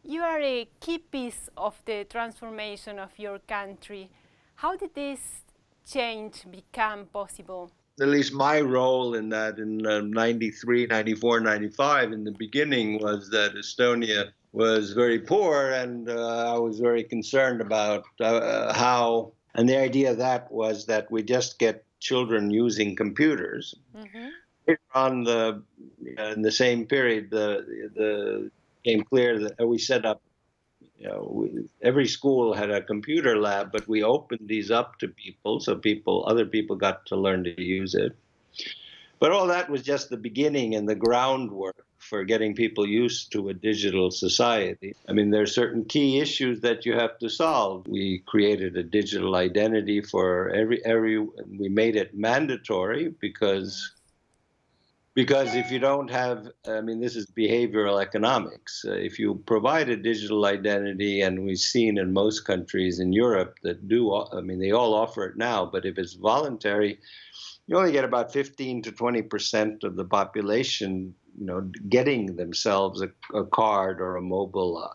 You are a key piece of the transformation of your country. How did this change become possible? At least my role in that in 93, 94, 95 in the beginning was that Estonia was very poor, and I was very concerned about how, and the idea of that was that we just get children using computers. Mm-hmm. On the in the same period, the became clear that we set up. Every school had a computer lab, but we opened these up to people, so other people got to learn to use it. But all that was just the beginning and the groundwork for getting people used to a digital society. I mean, there are certain key issues that you have to solve. We created a digital identity for we made it mandatory because if you don't have, I mean, this is behavioral economics. If you provide a digital identity, and we've seen in most countries in Europe that do, I mean, they all offer it now, but if it's voluntary, you only get about 15 to 20% of the population, getting themselves a card or a mobile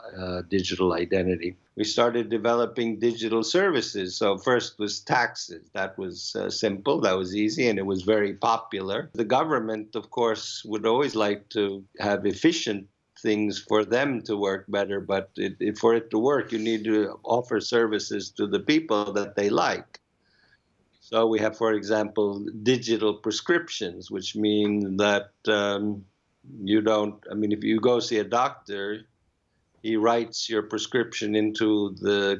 digital identity. We started developing digital services. So first was taxes. That was simple, that was easy, and it was very popular. The government, of course, would always like to have efficient things for them to work better, but for it to work, you need to offer services to the people that they like. So we have, for example, digital prescriptions, which mean that if you go see a doctor, he writes your prescription into a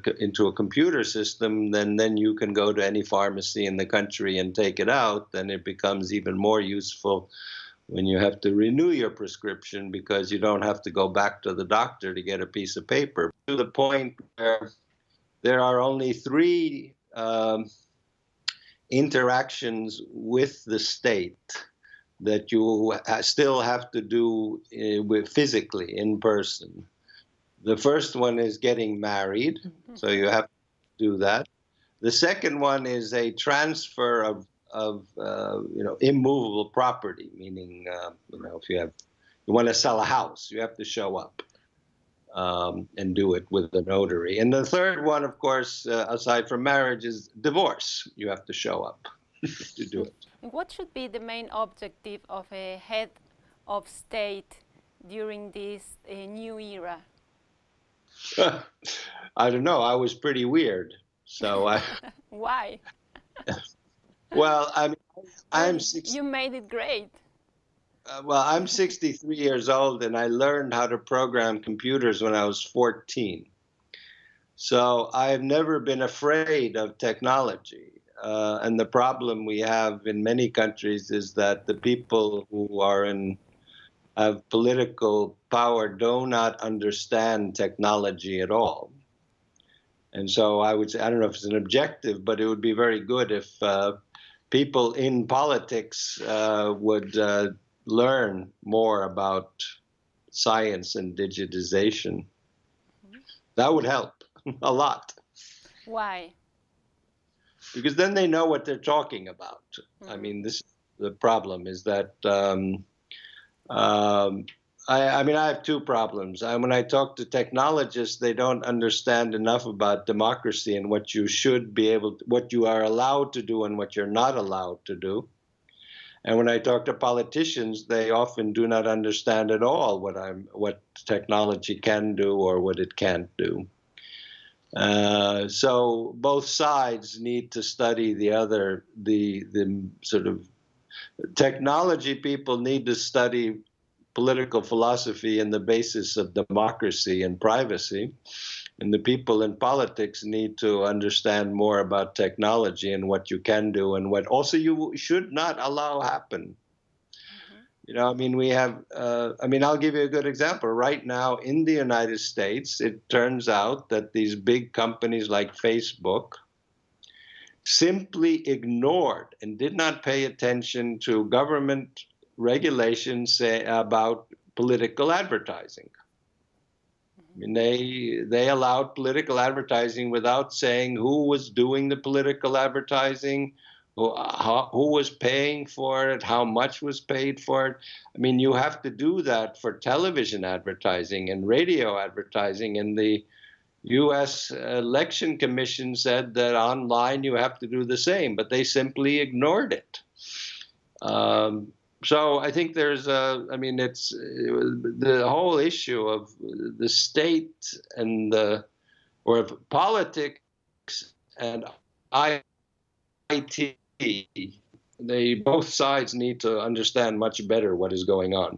computer system, then you can go to any pharmacy in the country and take it out. Then it becomes even more useful when you have to renew your prescription, because you don't have to go back to the doctor to get a piece of paper. To the point where there are only three interactions with the state that you still have to do physically, in person. The first one is getting married, so you have to do that. The second one is a transfer of immovable property, meaning if you want to sell a house, you have to show up and do it with the notary. And the third one, of course, aside from marriage, is divorce. You have to show up to do it. What should be the main objective of a head of state during this new era? I don't know. I was pretty weird, so I. Why? Well, I'm You made it great. I'm 63 years old, and I learned how to program computers when I was 14. So I've never been afraid of technology. And the problem we have in many countries is that the people who have political power do not understand technology at all. And so I would say, I don't know if it's an objective, but it would be very good if people in politics would learn more about science and digitization. Mm-hmm. That would help a lot. Why? Because then they know what they're talking about. Mm-hmm. I mean, the problem is that I have two problems. When I talk to technologists, they don't understand enough about democracy and what you are allowed to do and what you're not allowed to do. And when I talk to politicians, they often do not understand at all what technology can do or what it can't do. So both sides need to study the sort of technology people need to study political philosophy and the basis of democracy and privacy. And the people in politics need to understand more about technology and what you can do and what also you should not allow happen. Mm-hmm. We have, I'll give you a good example. Right now in the United States, it turns out that these big companies like Facebook simply ignored and did not pay attention to government regulations about political advertising. I mean, they allowed political advertising without saying who was doing the political advertising, who was paying for it, how much was paid for it. I mean, you have to do that for television advertising and radio advertising. And the U.S. Election Commission said that online you have to do the same, but they simply ignored it. So I think there's I mean, it's the whole issue of the state and or of politics and IT. Both sides need to understand much better what is going on.